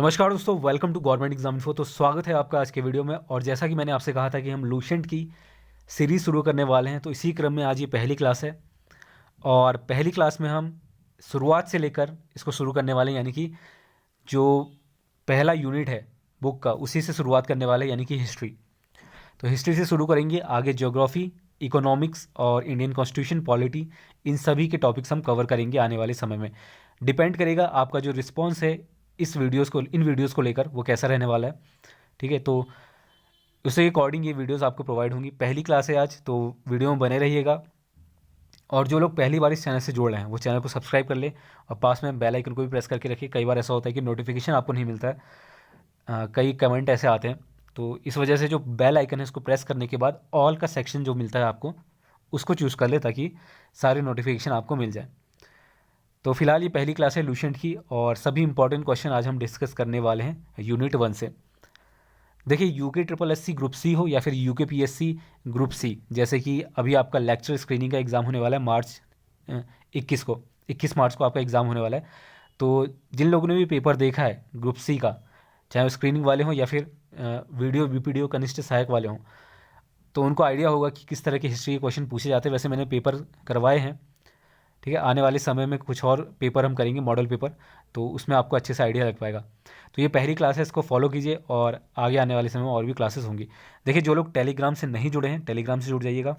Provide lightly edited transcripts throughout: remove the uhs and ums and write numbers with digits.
नमस्कार दोस्तों, welcome to government exam info. तो स्वागत है आपका आज के वीडियो में। और जैसा कि मैंने आपसे कहा था कि हम लूसेंट की सीरीज़ शुरू करने वाले हैं, तो इसी क्रम में आज ये पहली क्लास है। और पहली क्लास में हम शुरुआत से लेकर इसको शुरू करने वाले हैं, यानी कि जो पहला यूनिट है बुक का उसी से शुरुआत करने वाले हैं, यानी कि हिस्ट्री। तो हिस्ट्री से शुरू करेंगे, आगे ज्योग्राफी, इकोनॉमिक्स और इंडियन कॉन्स्टिट्यूशन, पॉलिटी, इन सभी के टॉपिक्स हम कवर करेंगे आने वाले समय में। डिपेंड करेगा आपका जो रिस्पॉन्स है इन वीडियोस को लेकर वो कैसा रहने वाला है। ठीक है, तो उसके अकॉर्डिंग ये वीडियोस आपको प्रोवाइड होंगी। पहली क्लास है आज, तो वीडियो में बने रहिएगा। और जो लोग पहली बार इस चैनल से जुड़ रहे हैं वो चैनल को सब्सक्राइब कर ले और पास में बेल आइकन को भी प्रेस करके रखिए। कई बार ऐसा होता है कि नोटिफिकेशन आपको नहीं मिलता है, कई कमेंट ऐसे आते हैं, तो इस वजह से जो बेल आइकन है उसको प्रेस करने के बाद ऑल का सेक्शन जो मिलता है आपको उसको चूज़ कर ले, ताकि सारे नोटिफिकेशन आपको मिल जाए। तो फिलहाल ये पहली क्लास है लूसेंट की, और सभी इंपॉर्टेंट क्वेश्चन आज हम डिस्कस करने वाले हैं यूनिट 1 से। देखिए, UK triple S C group C हो या फिर UK P S C group C, जैसे कि अभी आपका लेक्चर स्क्रीनिंग का एग्ज़ाम होने वाला है मार्च 21 मार्च को आपका एग्ज़ाम होने वाला है। तो जिन लोगों ने भी पेपर देखा है ग्रुप सी का, चाहे वो स्क्रीनिंग वाले हों या फिर वीडियो वीपीडीओ कनिष्ठ सहायक वाले हों, तो उनको आइडिया होगा कि किस तरह के हिस्ट्री के क्वेश्चन पूछे जाते हैं। वैसे मैंने पेपर करवाए हैं, ठीक है। आने वाले समय में कुछ और पेपर हम करेंगे, मॉडल पेपर, तो उसमें आपको अच्छे से आइडिया लग पाएगा। तो ये पहली क्लास है, इसको फॉलो कीजिए और आगे आने वाले समय में और भी क्लासेस होंगी। देखिए, जो लोग टेलीग्राम से नहीं जुड़े हैं, टेलीग्राम से जुड़ जाइएगा,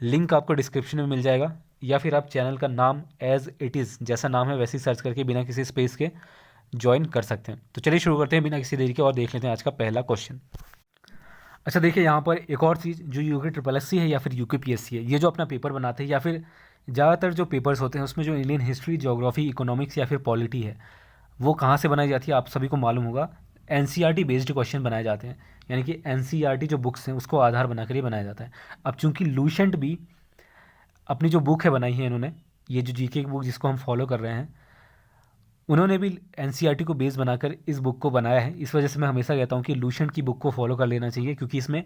लिंक आपको डिस्क्रिप्शन में मिल जाएगा, या फिर आप चैनल का नाम एज इट इज़ जैसा नाम है वैसे ही सर्च करके बिना किसी स्पेस के ज्वाइन कर सकते हैं। तो चलिए शुरू करते हैं बिना किसी देरी के और देख लेते हैं आज का पहला क्वेश्चन। अच्छा, देखिए यहाँ पर एक और चीज़, जो यूके ट्रिपल एस सी है या फिर यूके पी एस सी है, ये जो अपना पेपर बनाते हैं या फिर ज़्यादातर जो पेपर्स होते हैं उसमें जो इंडियन हिस्ट्री, ज्योग्राफी, इकोनॉमिक्स या फिर पॉलिटी है, वो कहाँ से बनाई जाती है आप सभी को मालूम होगा। एनसीईआरटी बेस्ड क्वेश्चन बनाए जाते हैं, यानी कि एनसीईआरटी जो बुक्स हैं उसको आधार बनाकर ये बनाया जाता है। अब चूंकि लूसेंट भी अपनी जो बुक है बनाई है इन्होंने, ये जो जीके की बुक जिसको हम फॉलो कर रहे हैं, उन्होंने भी एनसीईआरटी को बेस बनाकर इस बुक को बनाया है। इस वजह से मैं हमेशा कहता हूँ कि लूसेंट की बुक को फॉलो कर लेना चाहिए, क्योंकि इसमें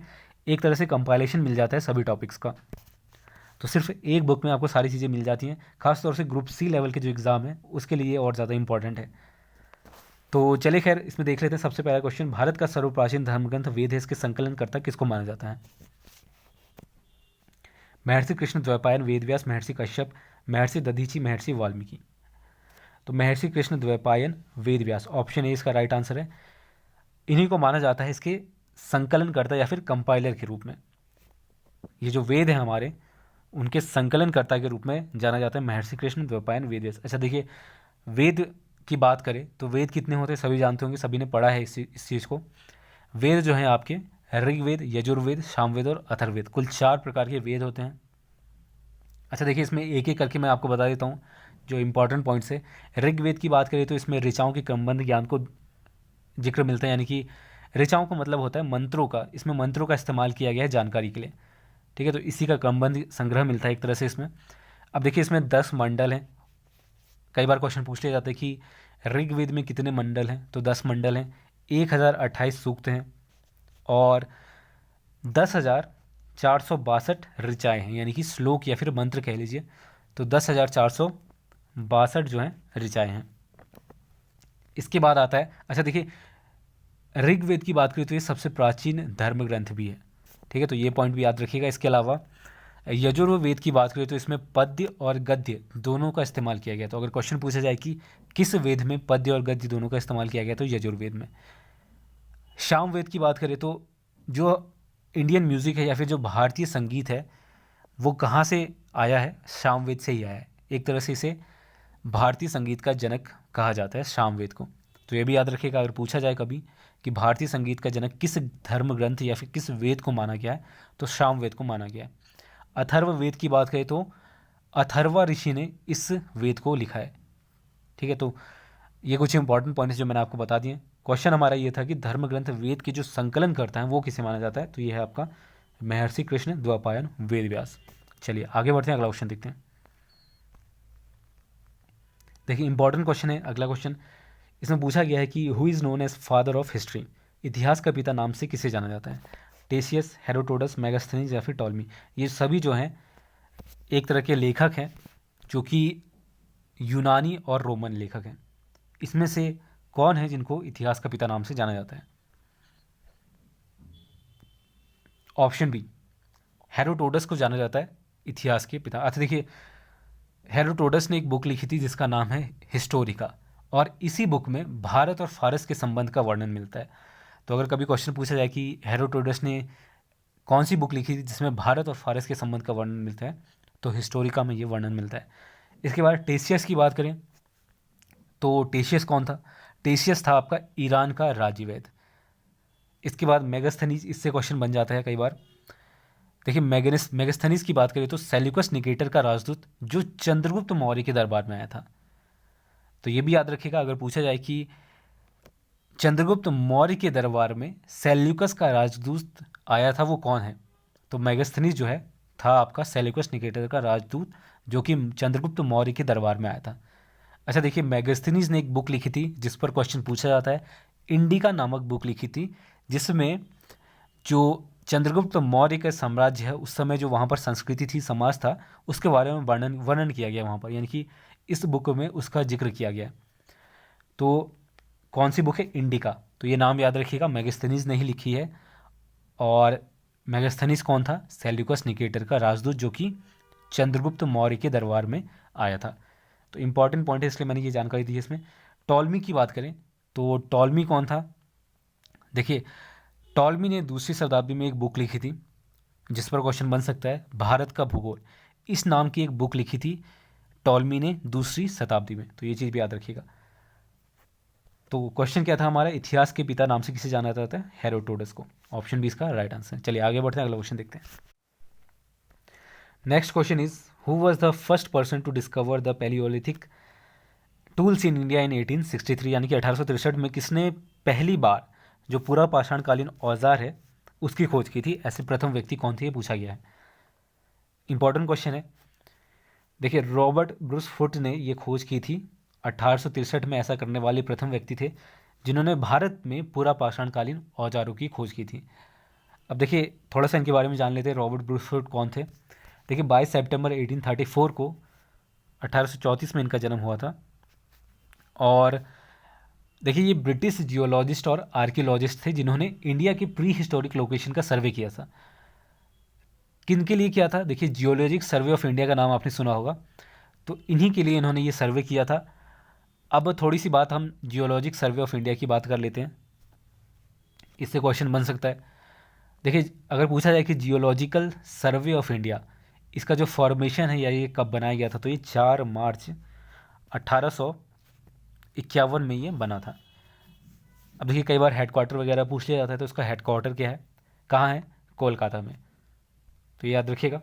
एक तरह से कंपाइलेशन मिल जाता है सभी टॉपिक्स का। तो सिर्फ एक बुक में आपको सारी चीज़ें मिल जाती हैं, खासतौर से ग्रुप सी लेवल के जो एग्ज़ाम है उसके लिए और ज़्यादा इंपॉर्टेंट है। तो चलिए खैर, इसमें देख लेते हैं। सबसे पहला क्वेश्चन, भारत का सर्वप्राचीन धर्मग्रंथ वेद है, इसके संकलनकर्ता किसको माना जाता है? महर्षि कृष्ण द्वैपायन, वेदव्यास, महर्षि कश्यप, महर्षि दधीची, महर्षि वाल्मीकि। तो महर्षि कृष्ण द्वैपायन, वेदव्यास, ऑप्शन ए इसका राइट आंसर है। इन्हीं को माना जाता है इसके संकलनकर्ता या फिर कंपाइलर के रूप में। ये जो वेद है हमारे, उनके संकलनकर्ता के रूप में जाना जाता है महर्षि कृष्ण द्वैपायन, वेदव्यास। अच्छा देखिए, वेद की बात करें तो वेद कितने होते हैं सभी जानते होंगे, सभी ने पढ़ा है इस चीज़ को। वेद जो हैं आपके ऋग्वेद, यजुर्वेद, सामवेद और अथर्ववेद, कुल 4 प्रकार के वेद होते हैं। अच्छा देखिए, इसमें एक एक करके मैं आपको बता देता हूँ जो इंपॉर्टेंट पॉइंट्स है। ऋग्वेद की बात करें तो इसमें ऋचाओं के क्रमबद्ध ज्ञान को जिक्र मिलता है, यानी कि ऋचाओं का मतलब होता है मंत्रों का, इसमें मंत्रों का इस्तेमाल किया गया है जानकारी के लिए, ठीक है। तो इसी का क्रमबद्ध संग्रह मिलता है एक तरह से इसमें। अब देखिए, इसमें 10 मंडल हैं। कई बार क्वेश्चन पूछ लिया जाता है कि ऋग्वेद में कितने मंडल हैं, तो 10 मंडल हैं, 1028 सूक्त हैं और 10,462 ऋचाएँ हैं, यानी कि श्लोक या फिर मंत्र कह लीजिए। तो 10,462 जो हैं ऋचाएँ हैं। इसके बाद आता है, अच्छा देखिए, ऋग्वेद की बात करें तो ये सबसे प्राचीन धर्म ग्रंथ भी है, ठीक है, तो ये पॉइंट भी याद रखिएगा। इसके अलावा यजुर्वेद की बात करें तो इसमें पद्य और गद्य दोनों का इस्तेमाल किया गया। तो अगर क्वेश्चन पूछा जाए कि किस वेद में पद्य और गद्य दोनों का इस्तेमाल किया गया, तो यजुर्वेद में। सामवेद की बात करें तो जो इंडियन म्यूज़िक है या फिर जो भारतीय संगीत है वो कहाँ से आया है? सामवेद से ही आया है। एक तरह से इसे भारतीय संगीत का जनक कहा जाता है सामवेद को। तो ये भी याद रखिएगा, अगर पूछा जाए कभी कि भारतीय संगीत का जनक किस धर्म ग्रंथ या फिर किस वेद को माना गया है, तो सामवेद को माना गया है। अथर्ववेद की बात करें तो अथर्वा ऋषि ने इस वेद को लिखा है, ठीक है। तो ये कुछ इंपॉर्टेंट पॉइंट्स जो मैंने आपको बता दिए। क्वेश्चन हमारा ये था कि धर्म ग्रंथ वेद के जो संकलन करता है वो किसे माना जाता है, तो ये है आपका महर्षि कृष्ण द्वैपायन, वेदव्यास। चलिए आगे बढ़ते हैं, अगला क्वेश्चन देखते हैं। देखिए, इंपॉर्टेंट क्वेश्चन है अगला क्वेश्चन। इसमें पूछा गया है कि who is known as father of history, इतिहास का पिता नाम से किसे जाना जाता है? टेसियस, हेरोडोटस, मेगास्थनीज या फिर टॉलमी। ये सभी जो हैं एक तरह के लेखक हैं जो कि यूनानी और रोमन लेखक हैं। इसमें से कौन है जिनको इतिहास का पिता नाम से जाना जाता है? ऑप्शन बी, हेरोडोटस को जाना जाता है इतिहास के पिता। अच्छा देखिए, हेरोडोटस ने एक बुक लिखी थी जिसका नाम है हिस्टोरिका, और इसी बुक में भारत और फारस के संबंध का वर्णन मिलता है। तो अगर कभी क्वेश्चन पूछा जाए कि हेरोडोटस ने कौन सी बुक लिखी थी जिसमें भारत और फारस के संबंध का वर्णन मिलता है, तो हिस्टोरिका में ये वर्णन मिलता है। इसके बाद टेशियस की बात करें तो टेशियस कौन था? टेशियस था आपका ईरान का राज्यवैद। इसके बाद मेगास्थनीज, इससे क्वेश्चन बन जाता है कई बार। देखिए मेगास्थनीज की बात करें तो सेल्यूकस निकेटर का राजदूत जो चंद्रगुप्त मौर्य के दरबार में आया था। तो ये भी याद रखिएगा, अगर पूछा जाए कि चंद्रगुप्त मौर्य के दरबार में सेल्यूकस का राजदूत आया था, वो कौन है? तो मेगास्थनीज जो है था आपका सेल्यूकस निकेटर का राजदूत जो कि चंद्रगुप्त मौर्य के दरबार में आया था। अच्छा देखिए, मेगास्थनीज ने एक बुक लिखी थी जिस पर क्वेश्चन पूछा जाता है, इंडिका नामक बुक लिखी थी, जिसमें जो चंद्रगुप्त मौर्य का साम्राज्य है उस समय जो वहाँ पर संस्कृति थी, समाज था, उसके बारे में वर्णन किया गया वहाँ पर, यानी कि इस बुक में उसका जिक्र किया गया। तो कौन सी बुक है? इंडिका। तो ये नाम याद रखिएगा, मेगास्थनीज ने ही लिखी है। और मेगास्थनीज कौन था? सेल्यूकस निकेटर का राजदूत जो कि चंद्रगुप्त मौर्य के दरबार में आया था। तो इंपॉर्टेंट पॉइंट है, इसलिए मैंने ये जानकारी दी है इसमें। टॉलमी की बात करें तो टॉलमी कौन था? देखिए, टॉलमी ने दूसरी शताब्दी में एक बुक लिखी थी जिस पर क्वेश्चन बन सकता है, भारत का भूगोल। इस नाम की एक बुक लिखी थी टॉलमी ने दूसरी शताब्दी में, तो ये चीज़ भी याद रखिएगा। तो क्वेश्चन क्या था हमारा? इतिहास के पिता नाम से किसे जाना जाता है? हेरोडोटस को। ऑप्शन बी इसका राइट आंसर। चलिए आगे बढ़ते हैं, अगला क्वेश्चन देखते हैं। Next question is, who was the first person to discover the palaeolithic tools in India in 1863, यानी कि 1863 में किसने पहली बार जो पूरा पाषाणकालीन औजार है उसकी खोज की थी? ऐसे प्रथम व्यक्ति कौन थे, ये पूछा गया है। इंपॉर्टेंट क्वेश्चन है। देखिए, रॉबर्ट ब्रूस फुट ने ये खोज की थी 1863 में। ऐसा करने वाले प्रथम व्यक्ति थे जिन्होंने भारत में पूरा पाषाणकालीन औजारों की खोज की थी। अब देखिए, थोड़ा सा इनके बारे में जान लेते हैं। रॉबर्ट ब्रूस फुट कौन थे? देखिए, 22 सितंबर 1834 को 1834 में इनका जन्म हुआ था। और देखिए, ये ब्रिटिश जियोलॉजिस्ट और आर्कियोलॉजिस्ट थे जिन्होंने इंडिया के प्री हिस्टोरिक लोकेशन का सर्वे किया था। किन के लिए किया था? देखिए, जियोलॉजिक सर्वे ऑफ इंडिया का नाम आपने सुना होगा, तो इन्हीं के लिए इन्होंने ये सर्वे किया था। अब थोड़ी सी बात हम जियोलॉजिक सर्वे ऑफ इंडिया की बात कर लेते हैं, इससे क्वेश्चन बन सकता है। देखिए, अगर पूछा जाए कि जियोलॉजिकल सर्वे ऑफ इंडिया, इसका जो फॉर्मेशन है या ये कब बनाया गया था, तो ये 4 मार्च 1851 में ये बना था। अब देखिए, कई बार हेडक्वार्टर वगैरह पूछ लिया जाता है, तो इसका हेडक्वार्टर क्या है, कहाँ है? कोलकाता में, तो ये याद रखिएगा।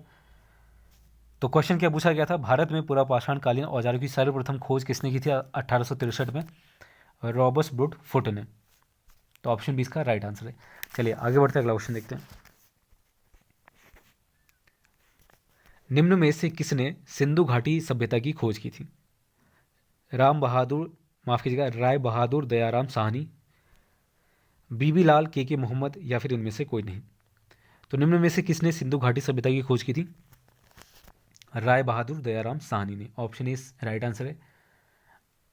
तो क्वेश्चन क्या पूछा गया था? भारत में पूरा पाषाणकालीन औजारों की सर्वप्रथम खोज किसने की थी 1863 में? रॉबर्ट ब्रूस फुट ने। तो ऑप्शन बी इसका राइट आंसर है। चलिए आगे बढ़ते हैं, अगला क्वेश्चन देखते हैं। निम्न में से किसने सिंधु घाटी सभ्यता की खोज की थी? राय बहादुर दयाराम साहनी, बीबी लाल, के मोहम्मद, या फिर इनमें से कोई नहीं। तो निम्न में से किसने सिंधु घाटी सभ्यता की खोज की थी? राय बहादुर दयाराम साहनी ने। ऑप्शन इज राइट आंसर है।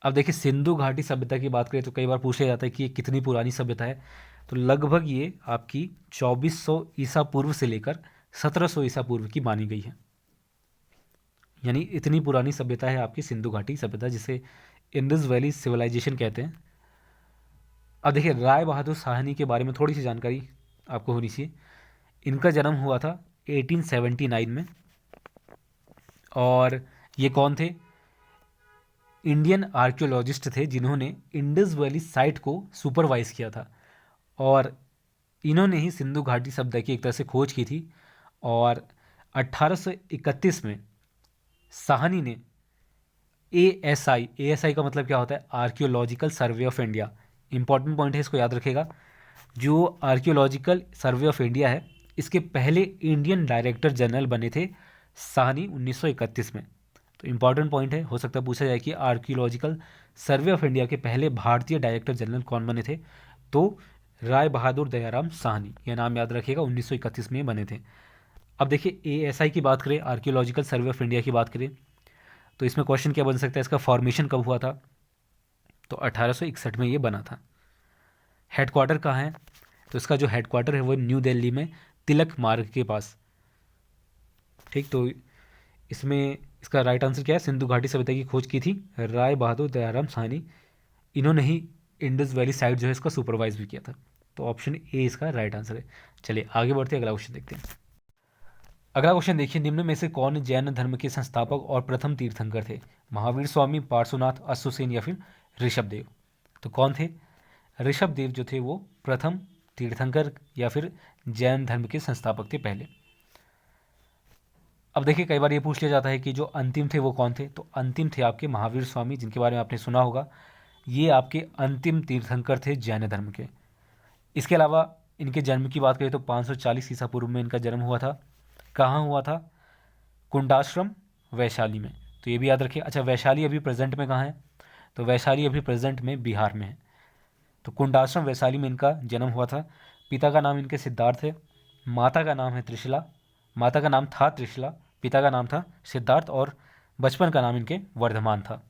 अब देखिए, सिंधु घाटी सभ्यता की बात करें तो कई बार पूछा जाता है कि ये कितनी पुरानी सभ्यता है, तो लगभग ये आपकी 2400 ईसा पूर्व से लेकर 1700 ईसा पूर्व की मानी गई है। यानी इतनी पुरानी सभ्यता है आपकी सिंधु घाटी सभ्यता, जिसे इंडस वैली सिविलाइजेशन कहते हैं। अब देखिए, राय बहादुर साहनी के बारे में थोड़ी सी जानकारी आपको होनी चाहिए। इनका जन्म हुआ था 1879 में, और ये कौन थे? इंडियन आर्कियोलॉजिस्ट थे जिन्होंने इंडस वैली साइट को सुपरवाइज किया था, और इन्होंने ही सिंधु घाटी सभ्यता की एक तरह से खोज की थी। और 1831 में साहनी ने ASI का मतलब क्या होता है? Archaeological survey of India. Important point है, इसको याद रखेगा। जो आर्कियोलॉजिकल सर्वे ऑफ इंडिया है, इसके पहले इंडियन डायरेक्टर जनरल बने थे साहनी 1931 में। तो इंपॉर्टेंट पॉइंट है, हो सकता है पूछा जाए कि आर्कियोलॉजिकल सर्वे ऑफ इंडिया के पहले भारतीय डायरेक्टर जनरल कौन बने थे? तो राय बहादुर दयाराम साहनी, यह नाम याद रखिएगा, 1931 में बने थे। अब देखिए, ASI की बात करें, आर्कियोलॉजिकल सर्वे ऑफ इंडिया की बात करें, तो इसमें क्वेश्चन क्या बन सकता है? इसका फॉर्मेशन कब हुआ था? तो 1861 में ये बना था। हेडक्वार्टर कहाँ है? तो इसका जो हेडक्वार्टर है वो न्यू दिल्ली में तिलक मार्ग के पास। ठीक, तो इसमें इसका राइट आंसर क्या है? सिंधु घाटी सभ्यता की खोज की थी राय बहादुर दयाराम साहनी। इन्होंने ही इंडस वैली साइड जो है इसका सुपरवाइज भी किया था। तो ऑप्शन ए इसका राइट आंसर है। चलिए आगे बढ़ते हैं, अगला क्वेश्चन देखते हैं। अगला क्वेश्चन देखिए, निम्न में से कौन जैन धर्म के संस्थापक और प्रथम तीर्थंकर थे? महावीर स्वामी, पार्श्वनाथ, अश्वसेन या फिर ऋषभदेव? तो कौन थे? ऋषभदेव जो थे वो प्रथम तीर्थंकर या फिर जैन धर्म के संस्थापक थे पहले। अब देखिए, कई बार ये पूछ लिया जाता है कि जो अंतिम थे वो कौन थे? तो अंतिम थे आपके महावीर स्वामी, जिनके बारे में आपने सुना होगा। ये आपके अंतिम तीर्थंकर थे जैन धर्म के। इसके अलावा इनके जन्म की बात करें तो 540 ईसा पूर्व में इनका जन्म हुआ था। कहाँ हुआ था? कुंडाश्रम, वैशाली में। तो ये भी याद रखिए। अच्छा, वैशाली अभी प्रेजेंट में कहाँ है? तो वैशाली अभी प्रेजेंट में बिहार में है। तो कुंडाश्रम, वैशाली में इनका जन्म हुआ था। पिता का नाम इनके सिद्धार्थ है, माता का नाम है त्रिशला। माता का नाम था त्रिशला, पिता का नाम था सिद्धार्थ, और बचपन का नाम इनके वर्धमान था।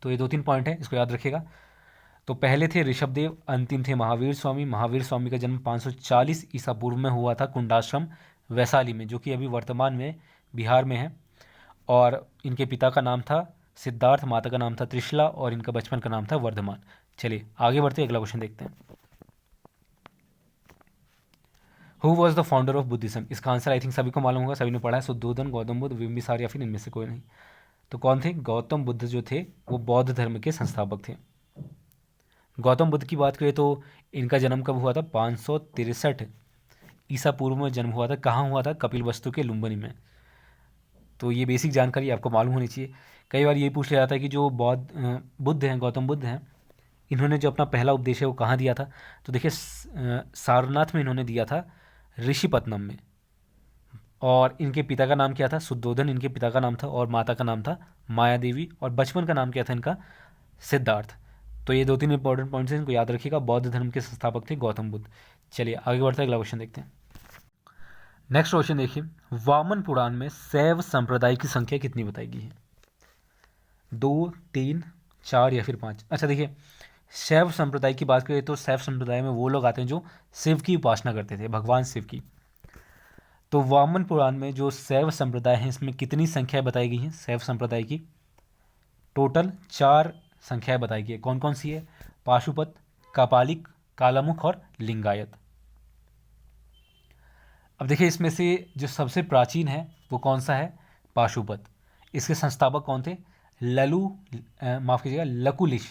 तो ये 2-3 पॉइंट है, इसको याद रखिएगा। तो पहले थे ऋषभदेव, अंतिम थे महावीर स्वामी। महावीर स्वामी का जन्म 540 ईसा पूर्व में हुआ था कुंडाश्रम, वैशाली में, जो कि अभी वर्तमान में बिहार में है। और इनके पिता का नाम था सिद्धार्थ, माता का नाम था त्रिशला, और इनका बचपन का नाम था वर्धमान। चलिए आगे बढ़ते अगला क्वेश्चन देखते हैं। Who was the founder of Buddhism? इसका आंसर आई थिंक सभी को मालूम होगा, सभी ने पढ़ा है। शुद्धोधन, गौतम बुद्ध, बिम्बिसार या फिर इनमें से कोई नहीं। तो कौन थे? गौतम बुद्ध जो थे वो बौद्ध धर्म के संस्थापक थे। गौतम बुद्ध की बात करें तो इनका जन्म कब हुआ था? 563 ईसा पूर्व में जन्म हुआ था। कहाँ हुआ था? कपिलवस्तु के लुम्बिनी में। तो ये बेसिक जानकारी आपको मालूम होनी चाहिए। कई बार ये पूछ लिया जाता है कि जो बुद्ध हैं, गौतम बुद्ध हैं, इन्होंने जो अपना पहला उपदेश है वो कहाँ दिया था? तो देखिए, सारनाथ में इन्होंने दिया था, ऋषिपत्नम में। और इनके पिता का नाम क्या था? शुद्धोधन इनके पिता का नाम था, और माता का नाम था माया देवी, और बचपन का नाम क्या था इनका? सिद्धार्थ। तो ये 2-3 इंपॉर्टेंट पॉइंट्स हैं, इनको याद रखिएगा। बौद्ध धर्म के संस्थापक थे गौतम बुद्ध। चलिए आगे बढ़ते हैं, अगला क्वेश्चन देखते हैं। नेक्स्ट क्वेश्चन देखिए, वामन पुराण में शैव संप्रदाय की संख्या कितनी बताई गई है? 2, 3, 4 या फिर 5? अच्छा देखिए, शैव संप्रदाय की बात करें तो शैव संप्रदाय में वो लोग आते हैं जो शिव की उपासना करते थे, भगवान शिव की। तो वामन पुराण में जो शैव संप्रदाय है, इसमें कितनी संख्याएं बताई गई हैं शैव संप्रदाय की? टोटल 4 संख्याएं बताई गई है। कौन कौन सी है? पाशुपत, कापालिक, कालामुख और लिंगायत। अब देखिए, इसमें से जो सबसे प्राचीन है वो कौन सा है? पाशुपत। इसके संस्थापक कौन थे? माफ कीजिएगा, लकुलिश।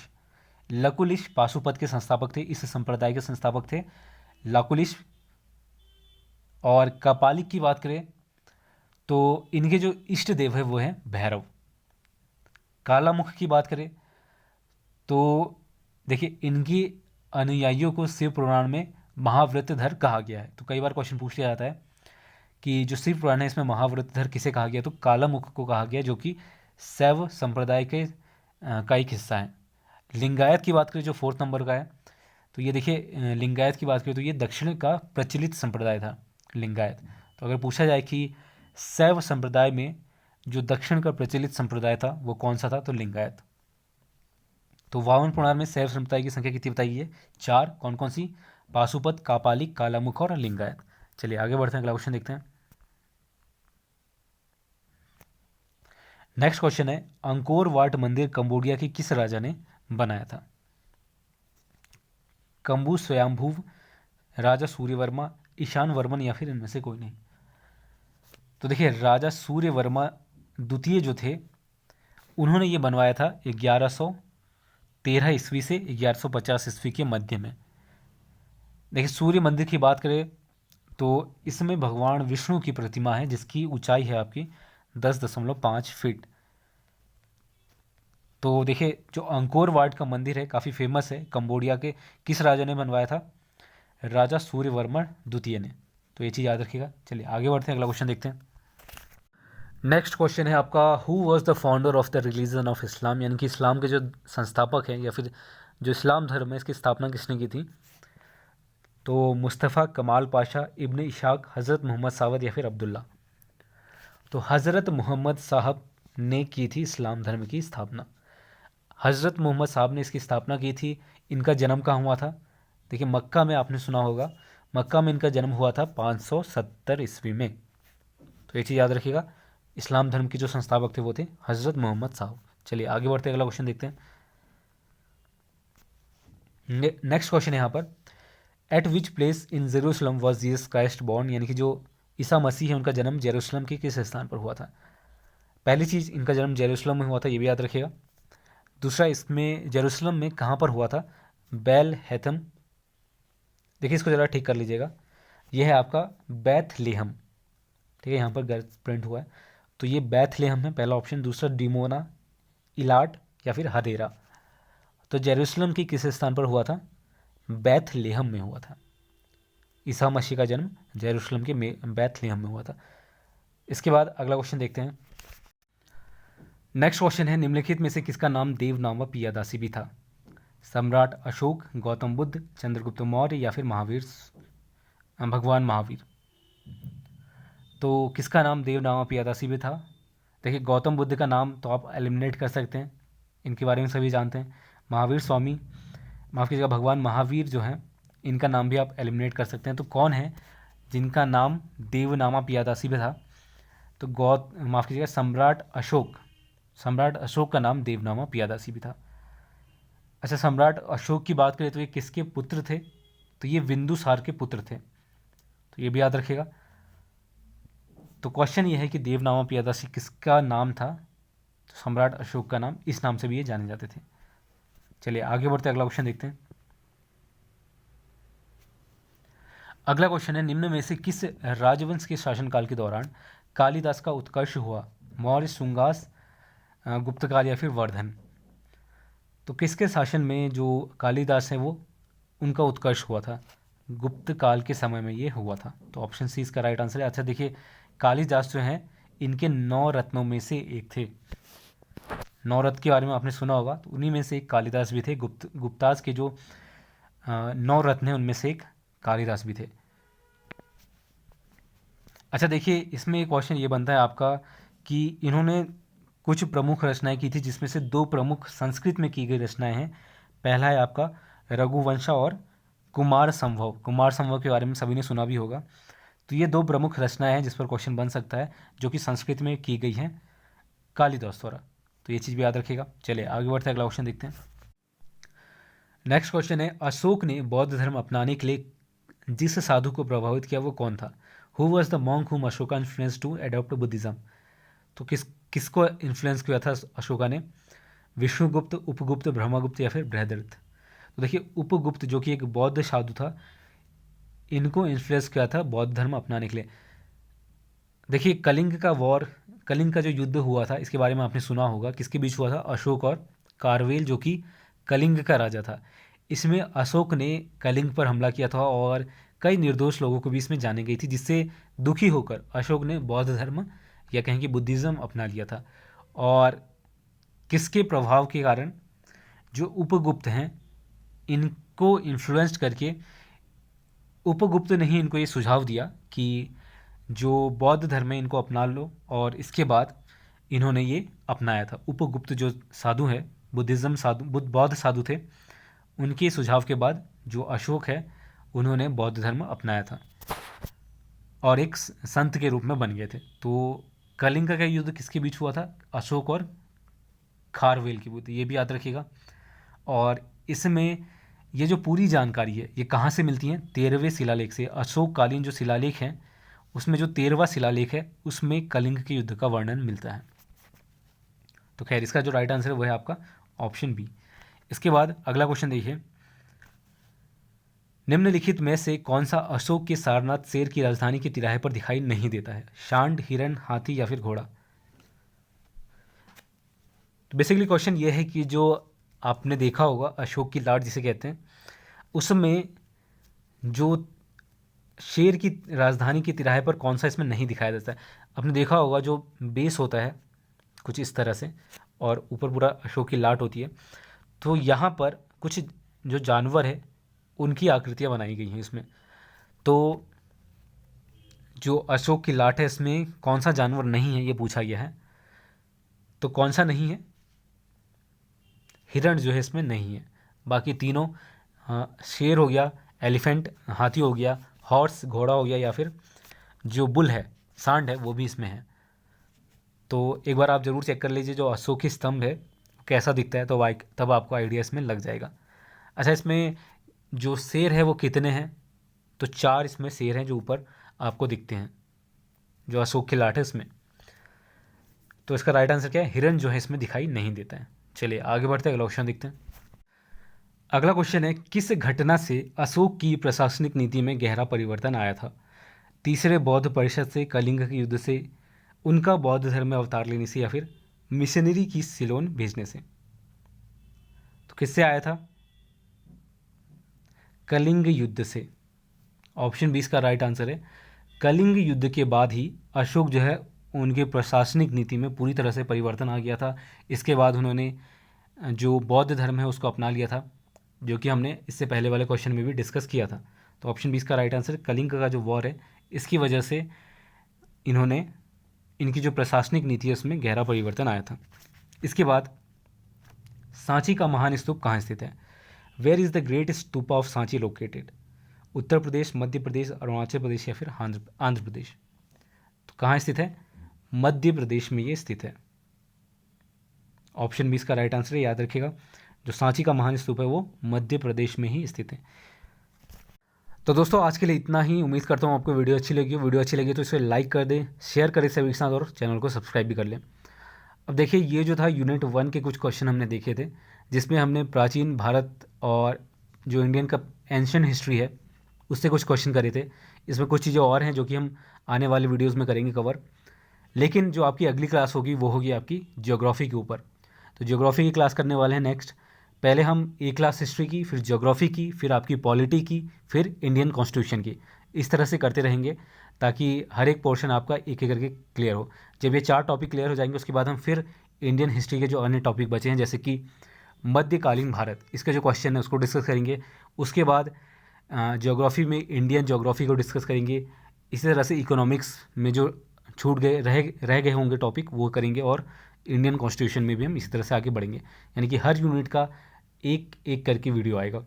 लकुलिश पाशुपत के संस्थापक थे। इस संप्रदाय के संस्थापक थे लकुलिश। और कपालिक की बात करें तो इनके जो इष्ट देव है वो है भैरव। कालामुख की बात करें तो देखिए, इनकी अनुयायियों को शिव पुराण में महाव्रतधर कहा गया है। तो कई बार क्वेश्चन पूछ लिया जाता है कि जो शिव पुराण है इसमें महाव्रतधर किसे कहा गया? तो कालामुख को कहा गया, जो कि शैव संप्रदाय के का एक हिस्सा है। लिंगायत की बात करें जो 4th नंबर का है, तो ये देखिए, लिंगायत की बात करें तो ये दक्षिण का प्रचलित संप्रदाय था लिंगायत। तो अगर पूछा जाए कि शैव संप्रदाय में जो दक्षिण का प्रचलित संप्रदाय था वो कौन सा था? तो लिंगायत। तो वामन पुराण में शैव संप्रदाय की संख्या कितनी बताई है? 4। कौन कौन सी? पाशुपत, कापालिक, कालामुख और लिंगायत। चलिए आगे बढ़ते हैं, अगला क्वेश्चन देखते हैं। नेक्स्ट क्वेश्चन है, अंकोर वाट मंदिर कंबोडिया के किस राजा ने बनाया था? कंबू स्वयंभुव, राजा सूर्यवर्मा, ईशान वर्मन या फिर इनमें से कोई नहीं। तो देखिए, राजा सूर्यवर्मा द्वितीय जो थे उन्होंने ये बनवाया था 1113 ईस्वी से 1150 ईस्वी के मध्य में। देखिए, सूर्य मंदिर की बात करें तो इसमें भगवान विष्णु की प्रतिमा है जिसकी ऊंचाई है आपकी 10.5 फीट। तो देखिए, जो अंकोर वाट का मंदिर है काफ़ी फेमस है। कंबोडिया के किस राजा ने बनवाया था? राजा सूर्यवर्मन द्वितीय ने। तो ये चीज़ याद रखिएगा। चलिए आगे बढ़ते हैं, अगला क्वेश्चन देखते हैं। नेक्स्ट क्वेश्चन है आपका, who was the founder of the religion of Islam? यानी कि इस्लाम के जो संस्थापक हैं या फिर जो इस्लाम धर्म है इसकी स्थापना किसने की थी? तो मुस्तफ़ा कमाल पाशा, इब्न इशाक, हज़रत मोहम्मद सावद या फिर अब्दुल्ला? तो हज़रत मोहम्मद साहब ने की थी इस्लाम धर्म की स्थापना। हज़रत मोहम्मद साहब ने इसकी स्थापना की थी। इनका जन्म कहाँ हुआ था? देखिए मक्का में, आपने सुना होगा, मक्का में इनका जन्म हुआ था 570 ईस्वी में। तो ये चीज़ याद रखिएगा। इस्लाम धर्म के जो संस्थापक थे वो थे हज़रत मोहम्मद साहब। चलिए आगे बढ़ते अगला क्वेश्चन देखते हैं। नेक्स्ट क्वेश्चन है यहाँ पर, eight which place in Jerusalem was Jesus Christ born, यानी कि जो ईसा मसीह है उनका जन्म जेरूसलम के किस स्थान पर हुआ था? पहली चीज़, इनका जन्म जेरूसलम में हुआ था, ये भी याद रखिएगा। दूसरा, इसमें जेरूसलम में कहाँ पर हुआ था? बैल हैथम। देखिए इसको ज़रा ठीक कर लीजिएगा, यह है आपका बैथलेहम। ठीक है, यहाँ पर गलत प्रिंट हुआ है, तो ये बैथलेहम है पहला ऑप्शन। दूसरा डिमोना, इलाट या फिर हदेरा। तो जेरूसलम की किस स्थान पर हुआ था? बैथलेहम में हुआ था। ईसा मसीह का जन्म जेरूसलम के बैथलेहम में हुआ था। इसके बाद अगला क्वेश्चन देखते हैं। नेक्स्ट क्वेश्चन है, निम्नलिखित में से किसका नाम देवनामा पियादासी भी था? सम्राट अशोक, गौतम बुद्ध, चंद्रगुप्त मौर्य या फिर भगवान महावीर। तो किसका नाम देवनामा पियादासी भी था? देखिए गौतम बुद्ध का नाम तो आप एलिमिनेट कर सकते हैं, इनके बारे में सभी जानते हैं। महावीर स्वामी, माफ़ कीजिएगा, भगवान महावीर जो हैं इनका नाम भी आप एलिमिनेट कर सकते हैं। तो कौन है जिनका नाम देवनामा पियादासी भी था? तो माफ़ कीजिएगा, सम्राट अशोक का नाम देवनामा पियादासी भी था। अच्छा, सम्राट अशोक की बात करें तो ये किसके पुत्र थे? तो ये बिंदुसार के पुत्र थे, तो ये भी याद रखिएगा। तो क्वेश्चन ये है कि देवनामा पियादासी किसका नाम था? तो सम्राट अशोक का नाम, इस नाम से भी ये जाने जाते थे। चलिए आगे बढ़ते अगला क्वेश्चन देखते हैं। अगला क्वेश्चन है, निम्न में से किस राजवंश के शासनकाल के दौरान कालिदास का उत्कर्ष हुआ? मौर्य, शुंगास, गुप्तकाल या फिर वर्धन। तो किसके शासन में जो कालिदास है वो उनका उत्कर्ष हुआ था? गुप्त काल के समय में ये हुआ था। तो ऑप्शन सी इसका राइट आंसर है। अच्छा देखिए, कालिदास जो हैं इनके 9 रत्नों में से एक थे। 9 रत्न के बारे में आपने सुना होगा, तो उन्हीं में से एक कालिदास भी थे। गुप्ताज के जो 9 रत्न हैं उनमें से एक कालिदास भी थे। अच्छा देखिए, इसमें एक क्वेश्चन ये बनता है आपका कि इन्होंने कुछ प्रमुख रचनाएं की थी, जिसमें से 2 प्रमुख संस्कृत में की गई रचनाएं हैं। पहला है आपका रघुवंशा और कुमार संभव। कुमार संभव के बारे में सभी ने सुना भी होगा। तो ये 2 प्रमुख रचनाएं हैं जिस पर क्वेश्चन बन सकता है, जो कि संस्कृत में की गई हैं कालिदास द्वारा। तो ये चीज़ भी याद रखिएगा। चलिए आगे बढ़ते हैं, अगला क्वेश्चन देखते हैं। नेक्स्ट क्वेश्चन है, अशोक ने बौद्ध धर्म अपनाने के लिए जिस साधु को प्रभावित किया वो कौन था? Who was the monk whom Ashoka influence to adopt Buddhism. तो किसको इन्फ्लुएंस किया था अशोका ने? विष्णुगुप्त, उपगुप्त, ब्रह्मगुप्त या फिर बृहदरथ। तो देखिए उपगुप्त जो कि एक बौद्ध साधु था, इनको इन्फ्लुएंस किया था बौद्ध धर्म अपनाने के लिए। देखिए कलिंग का जो युद्ध हुआ था, इसके बारे में आपने सुना होगा, किसके बीच हुआ था? अशोक और कारवेल, जो कि कलिंग का राजा था। इसमें अशोक ने कलिंग पर हमला किया था और कई निर्दोष लोगों को भी इसमें जाने गई थी, जिससे दुखी होकर अशोक ने बौद्ध धर्म या कहें कि बुद्धिज़्म अपना लिया था। और किसके प्रभाव के कारण? जो उपगुप्त हैं इनको इन्फ्लुएंस्ड करके उपगुप्त ने ही इनको ये सुझाव दिया कि जो बौद्ध धर्म है इनको अपना लो, और इसके बाद इन्होंने ये अपनाया था। उपगुप्त जो साधु है, बुद्धिज़्म साधु, बौद्ध साधु थे, उनके सुझाव के बाद जो अशोक है उन्होंने बौद्ध धर्म अपनाया था और एक संत के रूप में बन गए थे। तो कलिंग का युद्ध किसके बीच हुआ था? अशोक और खारवेल की बुद्ध, ये भी याद रखिएगा। और इसमें ये जो पूरी जानकारी है ये कहाँ से मिलती है? 13वें शिलालेख से। अशोककालीन जो शिलालेख हैं उसमें जो 13वां शिलालेख है उसमें कलिंग के युद्ध का वर्णन मिलता है। तो खैर इसका जो राइट आंसर है वो है आपका ऑप्शन बी। इसके बाद अगला क्वेश्चन देखिए, निम्नलिखित में से कौन सा अशोक के सारनाथ शेर की राजधानी के तिराहे पर दिखाई नहीं देता है? सांड, हिरण, हाथी या फिर घोड़ा। तो बेसिकली क्वेश्चन ये है कि जो आपने देखा होगा अशोक की लाट जिसे कहते हैं, उसमें जो शेर की राजधानी के तिराहे पर कौन सा इसमें नहीं दिखाया जाता है? आपने देखा होगा जो बेस होता है कुछ इस तरह से और ऊपर पूरा अशोक की लाट होती है, तो यहाँ पर कुछ जो जानवर है उनकी आकृतियाँ बनाई गई हैं इसमें। तो जो अशोक की लाट है इसमें कौन सा जानवर नहीं है ये पूछा गया है। तो कौन सा नहीं है? हिरण जो है इसमें नहीं है। बाकी तीनों शेर हो गया, एलिफेंट हाथी हो गया, हॉर्स घोड़ा हो गया, या फिर जो बुल है सांड है वो भी इसमें है। तो एक बार आप ज़रूर चेक कर लीजिए जो अशोक स्तंभ है कैसा दिखता है, तो तब आपको आइडिया इसमें लग जाएगा। अच्छा, इसमें जो शेर है वो कितने हैं? तो 4 इसमें शेर हैं जो ऊपर आपको दिखते हैं, जो अशोक की लाट है इसमें। तो इसका राइट आंसर क्या है? हिरण जो है इसमें दिखाई नहीं देता है। चलिए आगे बढ़ते हैं, अगला क्वेश्चन देखते हैं। अगला क्वेश्चन है, किस घटना से अशोक की प्रशासनिक नीति में गहरा परिवर्तन आया था? तीसरे बौद्ध परिषद से, कलिंग के युद्ध से, उनका बौद्ध धर्म में अवतार लेने से, या फिर मिशनरी की सिलोन भेजने से? तो किससे आया था? कलिंग युद्ध से। ऑप्शन 20 का राइट आंसर है। कलिंग युद्ध के बाद ही अशोक जो है उनके प्रशासनिक नीति में पूरी तरह से परिवर्तन आ गया था। इसके बाद उन्होंने जो बौद्ध धर्म है उसको अपना लिया था, जो कि हमने इससे पहले वाले क्वेश्चन में भी डिस्कस किया था। तो ऑप्शन 20 का राइट आंसर, कलिंग का जो वॉर है इसकी वजह से इनकी जो प्रशासनिक नीति है उसमें गहरा परिवर्तन आया था। इसके बाद सांची का महान स्तूप कहाँ स्थित है? Where is the great stupa of Sanchi located? Uttar Pradesh, Madhya Pradesh, Arunachal Pradesh, या फिर आंध्र प्रदेश? तो कहाँ स्थित है? मध्य प्रदेश में ये स्थित है। ऑप्शन 20 का राइट आंसर है, याद रखिएगा। जो सांची का महान स्तूप है वो मध्य प्रदेश में ही स्थित है। तो दोस्तों आज के लिए इतना ही। उम्मीद करता हूँ आपको वीडियो अच्छी लगी तो इसे लाइक कर दें, शेयर करें सभी के साथ, और चैनल को सब्सक्राइब भी कर लें। अब देखिए, ये जो था यूनिट 1 के कुछ क्वेश्चन हमने देखे थे, जिसमें हमने प्राचीन भारत और जो इंडियन का एंशिएंट हिस्ट्री है उससे कुछ क्वेश्चन करे थे। इसमें कुछ चीज़ें और हैं जो कि हम आने वाले वीडियोज़ में करेंगे कवर। लेकिन जो आपकी अगली क्लास होगी वो होगी आपकी ज्योग्राफी के ऊपर। तो ज्योग्राफी की क्लास करने वाले हैं नेक्स्ट। पहले हम एक क्लास हिस्ट्री की, फिर ज्योग्राफी की, फिर आपकी पॉलिटी की, फिर इंडियन कॉन्स्टिट्यूशन की। इस तरह से करते रहेंगे ताकि हर एक पोर्शन आपका एक एक करके क्लियर हो। जब ये 4 टॉपिक क्लियर हो जाएंगे उसके बाद हम फिर इंडियन हिस्ट्री के जो अन्य टॉपिक बचे हैं, जैसे कि मध्यकालीन भारत, इसका जो क्वेश्चन है उसको डिस्कस करेंगे। उसके बाद ज्योग्राफी में इंडियन ज्योग्राफी को डिस्कस करेंगे। इसी तरह से इकोनॉमिक्स में जो छूट गए रह गए होंगे टॉपिक वो करेंगे, और इंडियन कॉन्स्टिट्यूशन में भी हम इसी तरह से आगे बढ़ेंगे। यानी कि हर यूनिट का एक एक करके वीडियो आएगा।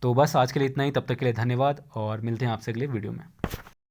तो बस आज के लिए इतना ही। तब तक के लिए धन्यवाद, और मिलते हैं आपसे अगले वीडियो में।